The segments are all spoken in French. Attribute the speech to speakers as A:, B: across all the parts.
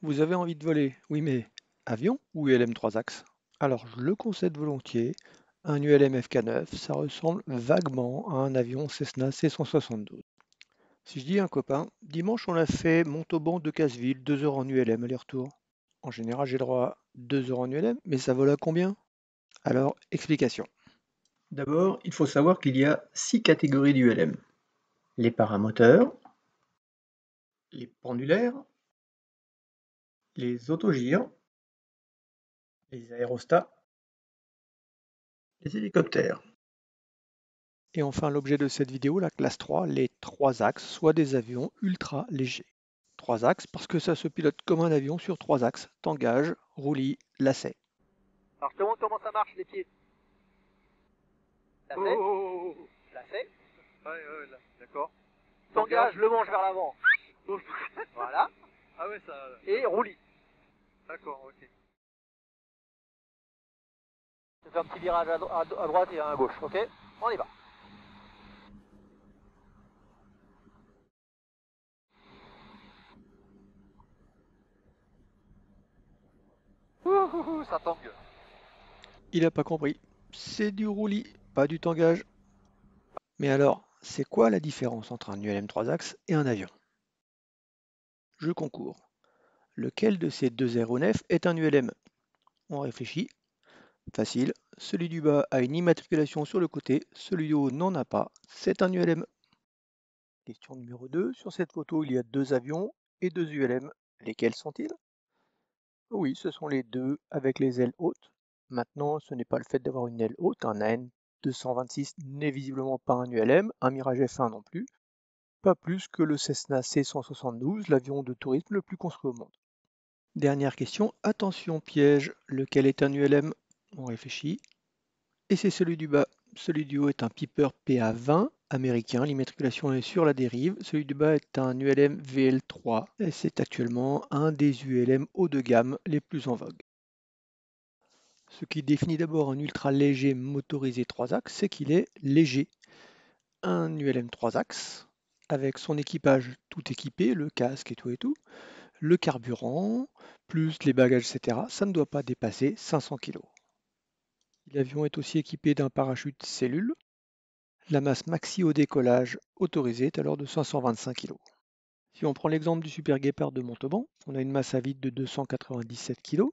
A: Vous avez envie de voler, oui, mais avion ou ULM 3 axes? Alors, je le concède volontiers, un ULM FK9, ça ressemble vaguement à un avion Cessna C172. Si je dis à un copain, dimanche on a fait Montauban de Casseville, 2 heures en ULM aller-retour. En général, j'ai le droit à 2 heures en ULM, mais ça vole à combien? Alors, explication.
B: D'abord, il faut savoir qu'il y a 6 catégories d'ULM. Les paramoteurs, les pendulaires, les autogyres, les aérostats, les hélicoptères.
A: Et enfin, l'objet de cette vidéo, la classe 3, les 3 axes, soit des avions ultra légers. 3 axes parce que ça se pilote comme un avion sur 3 axes, tangage, roulis, lacet.
C: Alors je te montre comment ça marche les pieds. Lacet, lacet,
D: Ouais, là, d'accord.
C: t'engages le manche vers l'avant. Voilà.
D: Ah ouais, ça.
C: Et roulis.
D: D'accord, ok.
C: Je fais un petit virage à droite et un à gauche, ok? On y va. Ouh, ça tangue.
A: Il n'a pas compris. C'est du roulis, pas du tangage. Mais alors, c'est quoi la différence entre un ULM 3 axes et un avion? Je concours. Lequel de ces deux aéronefs est un ULM? On réfléchit. Facile. Celui du bas a une immatriculation sur le côté, celui du haut n'en a pas. C'est un ULM. Question numéro 2. Sur cette photo, il y a deux avions et deux ULM. Lesquels sont-ils? Oui, ce sont les deux avec les ailes hautes. Maintenant, ce n'est pas le fait d'avoir une aile haute. Un AN226 n'est visiblement pas un ULM, un Mirage F1 non plus. Pas plus que le Cessna C172, l'avion de tourisme le plus construit au monde. Dernière question, attention piège, lequel est un ULM? On réfléchit. Et c'est celui du bas. Celui du haut est un Piper PA20 américain, l'immatriculation est sur la dérive. Celui du bas est un ULM VL3 et c'est actuellement un des ULM haut de gamme les plus en vogue. Ce qui définit d'abord un ultra léger motorisé 3 axes, c'est qu'il est léger. Un ULM 3 axes, avec son équipage tout équipé, le casque et tout, le carburant, plus les bagages, etc., ça ne doit pas dépasser 500 kg. L'avion est aussi équipé d'un parachute cellule. La masse maxi au décollage autorisée est alors de 525 kg. Si on prend l'exemple du Super Guépard de Montauban, on a une masse à vide de 297 kg.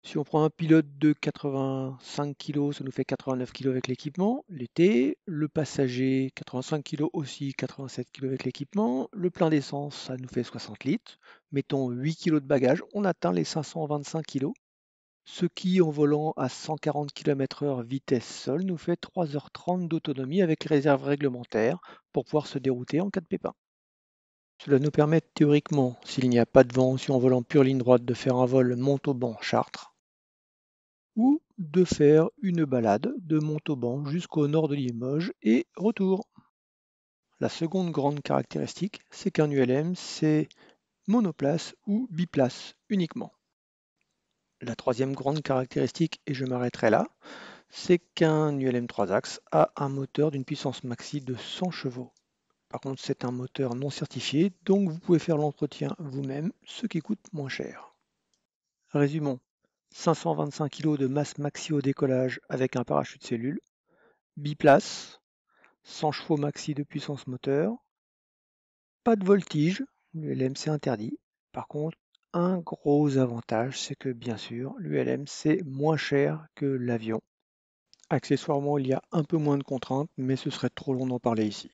A: Si on prend un pilote de 85 kg, ça nous fait 89 kg avec l'équipement. L'été, le passager, 85 kg aussi, 87 kg avec l'équipement. Le plein d'essence, ça nous fait 60 litres. Mettons 8 kg de bagages, on atteint les 525 kg. Ce qui, en volant à 140 km/h vitesse sol, nous fait 3h30 d'autonomie avec réserve réglementaire pour pouvoir se dérouter en cas de pépin. Cela nous permet théoriquement, s'il n'y a pas de vent, si on vole en pure ligne droite, de faire un vol Montauban-Chartres ou de faire une balade de Montauban jusqu'au nord de Limoges et retour. La seconde grande caractéristique, c'est qu'un ULM, c'est monoplace ou biplace uniquement. La troisième grande caractéristique, et je m'arrêterai là, c'est qu'un ULM 3 axes a un moteur d'une puissance maxi de 100 chevaux. Par contre, c'est un moteur non certifié, donc vous pouvez faire l'entretien vous-même, ce qui coûte moins cher. Résumons, 525 kg de masse maxi au décollage avec un parachute cellule, biplace, 100 chevaux maxi de puissance moteur, pas de voltige, l'ULM c'est interdit. Par contre, un gros avantage, c'est que bien sûr, l'ULM c'est moins cher que l'avion. Accessoirement, il y a un peu moins de contraintes, mais ce serait trop long d'en parler ici.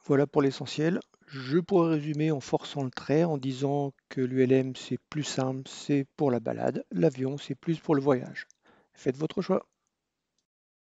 A: Voilà pour l'essentiel. Je pourrais résumer en forçant le trait en disant que l'ULM c'est plus simple, c'est pour la balade, l'avion c'est plus pour le voyage. Faites votre choix.